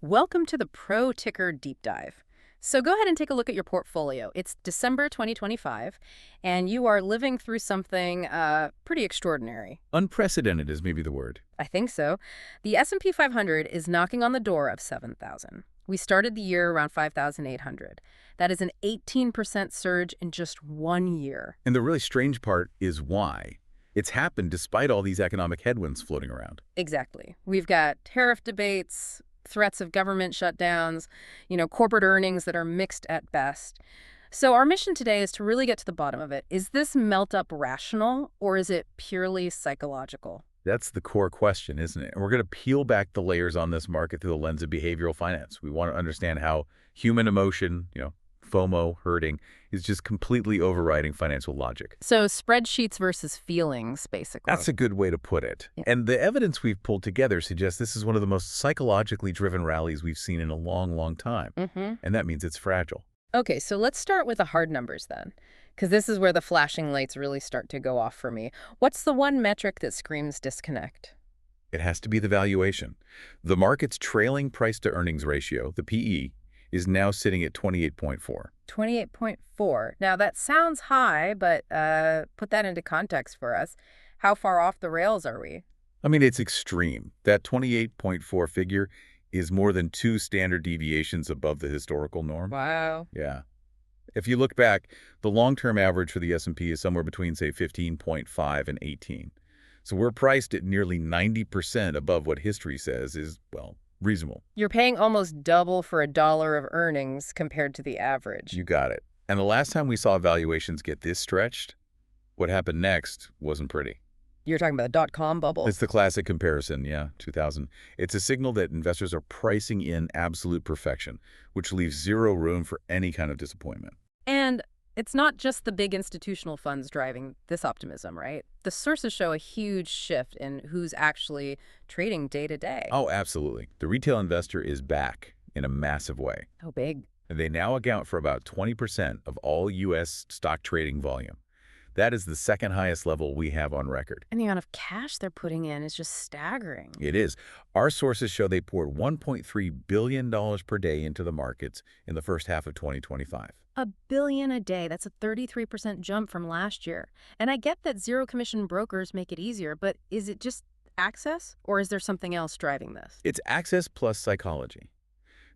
Welcome to the Pro Ticker Deep Dive. So go ahead and take a look at your portfolio. It's December 2025, and you are living through something pretty extraordinary. Unprecedented is maybe the word. I think so. The S&P 500 is knocking on the door of 7,000. We started the year around 5,800. That is an 18% surge in just 1 year. And the really strange part is why. It's happened despite all these economic headwinds floating around. Exactly. We've got tariff debates, threats of government shutdowns, corporate earnings that are mixed at best. So our mission today is to really get to the bottom of it. Is this melt-up rational, or is it purely psychological? That's the core question, isn't it? And we're going to peel back the layers on this market through the lens of behavioral finance. We want to understand how human emotion, FOMO, herding, is just completely overriding financial logic. So spreadsheets versus feelings, basically. That's a good way to put it. Yeah. And the evidence we've pulled together suggests this is one of the most psychologically driven rallies we've seen in a long, long time. And that means it's fragile. Okay, so let's start with the hard numbers then, because this is where the flashing lights really start to go off for me. What's the one metric that screams disconnect? It has to be the valuation. The market's trailing price-to-earnings ratio, the PE, is now sitting at 28.4. 28.4. Now, that sounds high, but put that into context for us. How far off the rails are we? I mean, it's extreme. That 28.4 figure is more than 2 standard deviations above the historical norm. Wow. Yeah. If you look back, the long-term average for the S&P is somewhere between, say, 15.5 and 18. So we're priced at nearly 90% above what history says is, well, reasonable. You're paying almost double for a dollar of earnings compared to the average. You got it. And the last time we saw valuations get this stretched, what happened next wasn't pretty. You're talking about the dot-com bubble? It's the classic comparison, yeah, 2000. It's a signal that investors are pricing in absolute perfection, which leaves zero room for any kind of disappointment. And it's not just the big institutional funds driving this optimism, right? The sources show a huge shift in who's actually trading day to day. Oh, absolutely. The retail investor is back in a massive way. How big? And they now account for about 20% of all U.S. stock trading volume. That is the second highest level we have on record. And the amount of cash they're putting in is just staggering. It is. Our sources show they poured $1.3 billion per day into the markets in the first half of 2025. $1 billion a day. That's a 33% jump from last year. And I get that zero-commission brokers make it easier, but is it just access, or is there something else driving this? It's access plus psychology.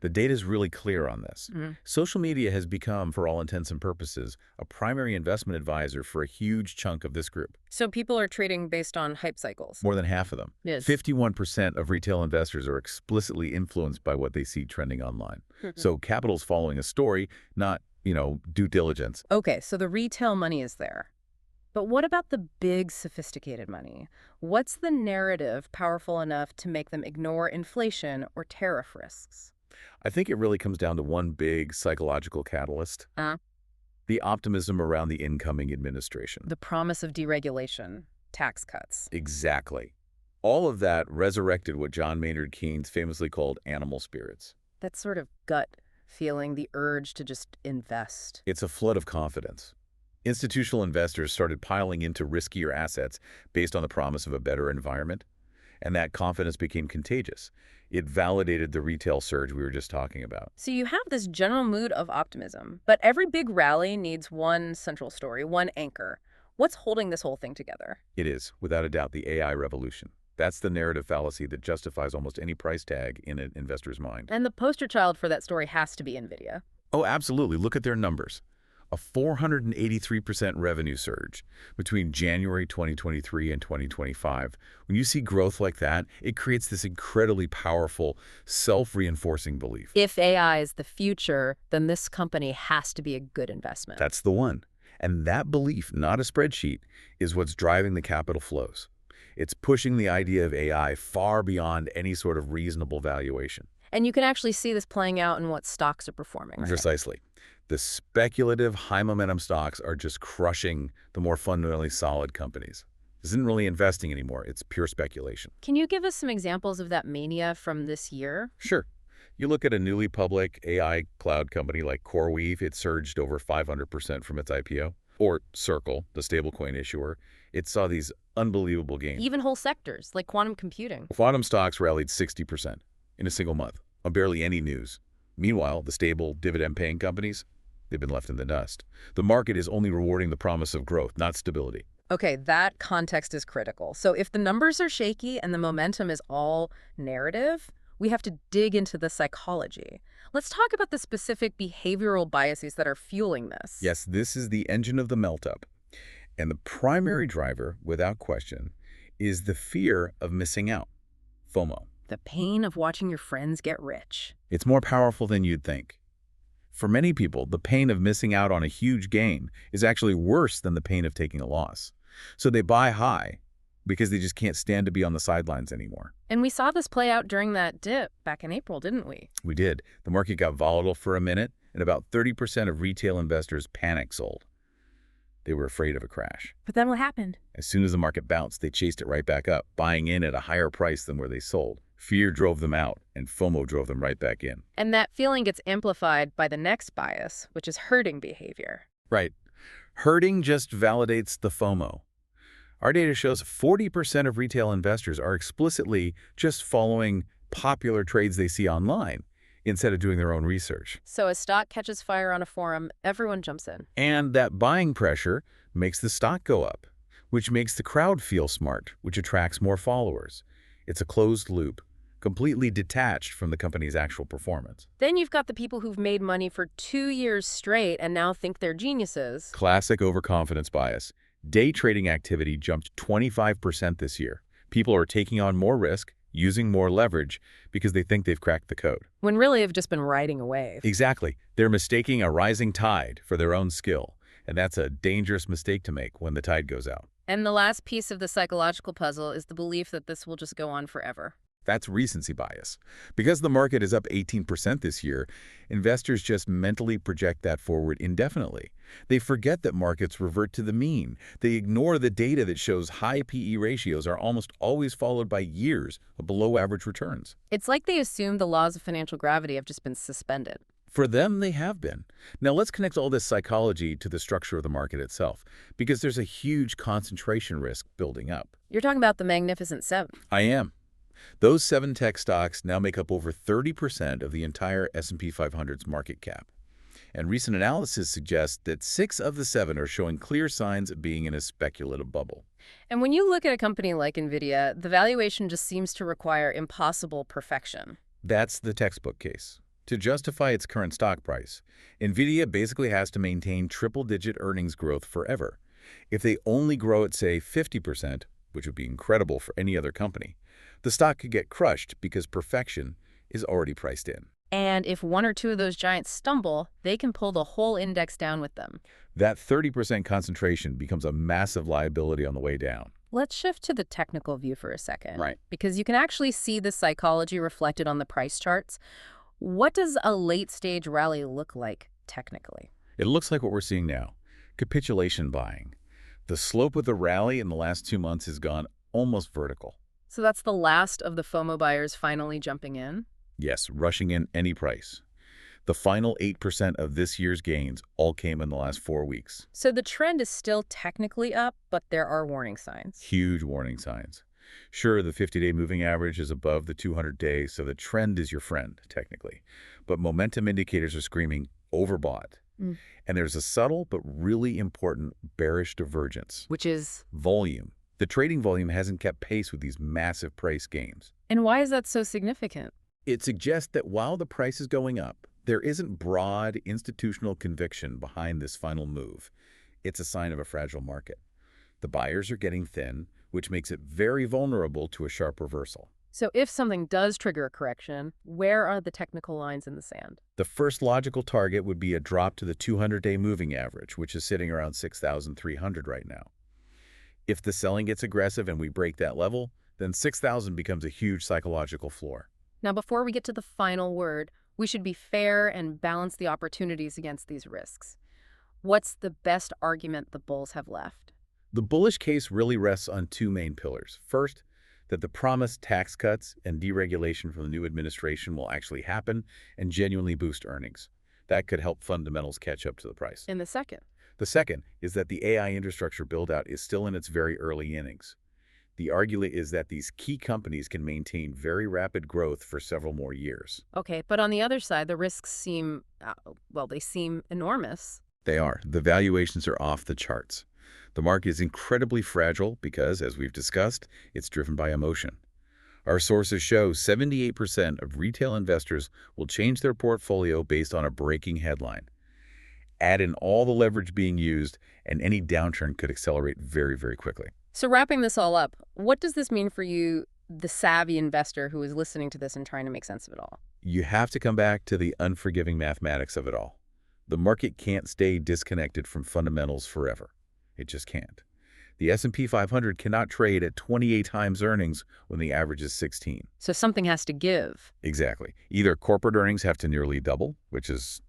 The data is really clear on this. Social media has become, for all intents and purposes, a primary investment advisor for a huge chunk of this group. So people are trading based on hype cycles. More than half of them. Yes. 51% of retail investors are explicitly influenced by what they see trending online. So capital's following a story, not, due diligence. Okay, so the retail money is there. But what about the big, sophisticated money? What's the narrative powerful enough to make them ignore inflation or tariff risks? I think it really comes down to one big psychological catalyst. The optimism around the incoming administration. The promise of deregulation, tax cuts. Exactly. All of that resurrected what John Maynard Keynes famously called animal spirits. That sort of gut feeling, the urge to just invest. It's a flood of confidence. Institutional investors started piling into riskier assets based on the promise of a better environment, and that confidence became contagious. It validated the retail surge we were just talking about. So you have this general mood of optimism, but every big rally needs one central story, one anchor. What's holding this whole thing together? It is, without a doubt, the AI revolution. That's the narrative fallacy that justifies almost any price tag in an investor's mind. And the poster child for that story has to be NVIDIA. Oh, absolutely. Look at their numbers. A 483% revenue surge between January 2023 and 2025. When you see growth like that, it creates this incredibly powerful, self-reinforcing belief. If AI is the future, then this company has to be a good investment. That's the one. And that belief, not a spreadsheet, is what's driving the capital flows. It's pushing the idea of AI far beyond any sort of reasonable valuation. And you can actually see this playing out in what stocks are performing. Right? Precisely. The speculative, high-momentum stocks are just crushing the more fundamentally solid companies. This isn't really investing anymore. It's pure speculation. Can you give us some examples of that mania from this year? Sure. You look at a newly public AI cloud company like CoreWeave, it surged over 500% from its IPO. Or Circle, the stablecoin issuer, it saw these unbelievable gains. Even whole sectors, like quantum computing. Quantum stocks rallied 60% in a single month. on barely any news. Meanwhile, the stable, dividend-paying companies, they've been left in the dust. The market is only rewarding the promise of growth, not stability. Okay, that context is critical. So if the numbers are shaky and the momentum is all narrative, we have to dig into the psychology. Let's talk about the specific behavioral biases that are fueling this. Yes, this is the engine of the melt-up. And the primary driver, without question, is the fear of missing out, FOMO. The pain of watching your friends get rich. It's more powerful than you'd think. For many people, the pain of missing out on a huge gain is actually worse than the pain of taking a loss. So they buy high because they just can't stand to be on the sidelines anymore. And we saw this play out during that dip back in April, didn't we? We did. The market got volatile for a minute, and about 30% of retail investors panic sold. They were afraid of a crash. But then what happened? As soon as the market bounced, they chased it right back up, buying in at a higher price than where they sold. Fear drove them out, and FOMO drove them right back in. And that feeling gets amplified by the next bias, which is herding behavior. Right. Herding just validates the FOMO. Our data shows 40% of retail investors are explicitly just following popular trades they see online instead of doing their own research. So as stock catches fire on a forum, everyone jumps in. And that buying pressure makes the stock go up, which makes the crowd feel smart, which attracts more followers. It's a closed loop, completely detached from the company's actual performance. Then you've got the people who've made money for 2 years straight and now think they're geniuses. Classic overconfidence bias. Day trading activity jumped 25% this year. People are taking on more risk, using more leverage, because they think they've cracked the code. When really they've just been riding a wave. Exactly. They're mistaking a rising tide for their own skill. And that's a dangerous mistake to make when the tide goes out. And the last piece of the psychological puzzle is the belief that this will just go on forever. That's recency bias. Because the market is up 18% this year, investors just mentally project that forward indefinitely. They forget that markets revert to the mean. They ignore the data that shows high PE ratios are almost always followed by years of below-average returns. It's like they assume the laws of financial gravity have just been suspended. For them, they have been. Now let's connect all this psychology to the structure of the market itself, because there's a huge concentration risk building up. You're talking about the Magnificent Seven. I am. Those 7 tech stocks now make up over 30% of the entire S&P 500's market cap. And recent analysis suggests that 6 of the 7 are showing clear signs of being in a speculative bubble. And when you look at a company like NVIDIA, the valuation just seems to require impossible perfection. That's the textbook case. To justify its current stock price, NVIDIA basically has to maintain triple-digit earnings growth forever. If they only grow at, say, 50%, which would be incredible for any other company, the stock could get crushed because perfection is already priced in. And if 1 or 2 of those giants stumble, they can pull the whole index down with them. That 30% concentration becomes a massive liability on the way down. Let's shift to the technical view for a second. Right. Because you can actually see the psychology reflected on the price charts. What does a late-stage rally look like technically? It looks like what we're seeing now. Capitulation buying. The slope of the rally in the last 2 months has gone almost vertical. So that's the last of the FOMO buyers finally jumping in? Yes, rushing in any price. The final 8% of this year's gains all came in the last 4 weeks. So the trend is still technically up, but there are warning signs. Huge warning signs. Sure, the 50-day moving average is above the 200-day, so the trend is your friend, technically. But momentum indicators are screaming overbought. And there's a subtle but really important bearish divergence. Which is? Volume. The trading volume hasn't kept pace with these massive price gains. And why is that so significant? It suggests that while the price is going up, there isn't broad institutional conviction behind this final move. It's a sign of a fragile market. The buyers are getting thin, which makes it very vulnerable to a sharp reversal. So if something does trigger a correction, where are the technical lines in the sand? The first logical target would be a drop to the 200-day moving average, which is sitting around 6,300 right now. If the selling gets aggressive and we break that level, then 6,000 becomes a huge psychological floor. Now, before we get to the final word, we should be fair and balance the opportunities against these risks. What's the best argument the bulls have left? The bullish case really rests on 2 main pillars. First, that the promised tax cuts and deregulation from the new administration will actually happen and genuinely boost earnings. That could help fundamentals catch up to the price. And the second? The second is that the AI infrastructure build-out is still in its very early innings. The argument is that these key companies can maintain very rapid growth for several more years. Okay, but on the other side, the risks seem, well, they seem enormous. They are. The valuations are off the charts. The market is incredibly fragile because, as we've discussed, it's driven by emotion. Our sources show 78% of retail investors will change their portfolio based on a breaking headline. Add in all the leverage being used, and any downturn could accelerate very, very quickly. So wrapping this all up, what does this mean for you, the savvy investor who is listening to this and trying to make sense of it all? You have to come back to the unforgiving mathematics of it all. The market can't stay disconnected from fundamentals forever. It just can't. The S&P 500 cannot trade at 28 times earnings when the average is 16. So something has to give. Exactly. Either corporate earnings have to nearly double, which is,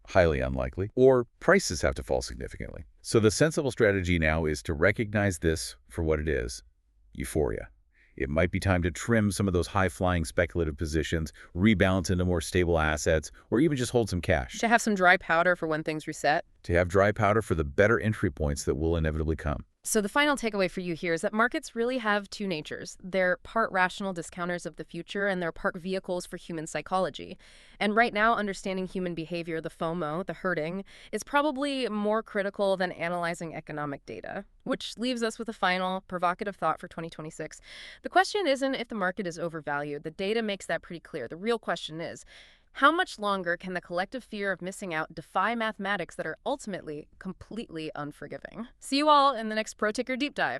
highly unlikely, or prices have to fall significantly. So the sensible strategy now is to recognize this for what it is: euphoria. It might be time to trim some of those high-flying speculative positions, rebalance into more stable assets, or even just hold some cash. To have some dry powder for when things reset. To have dry powder for the better entry points that will inevitably come. So the final takeaway for you here is that markets really have two natures. They're part rational discounters of the future, and they're part vehicles for human psychology. And right now, understanding human behavior, the FOMO, the herding, is probably more critical than analyzing economic data. Which leaves us with a final provocative thought for 2026. The question isn't if the market is overvalued. The data makes that pretty clear. The real question is, how much longer can the collective fear of missing out defy mathematics that are ultimately completely unforgiving? See you all in the next Pro Ticker Deep Dive.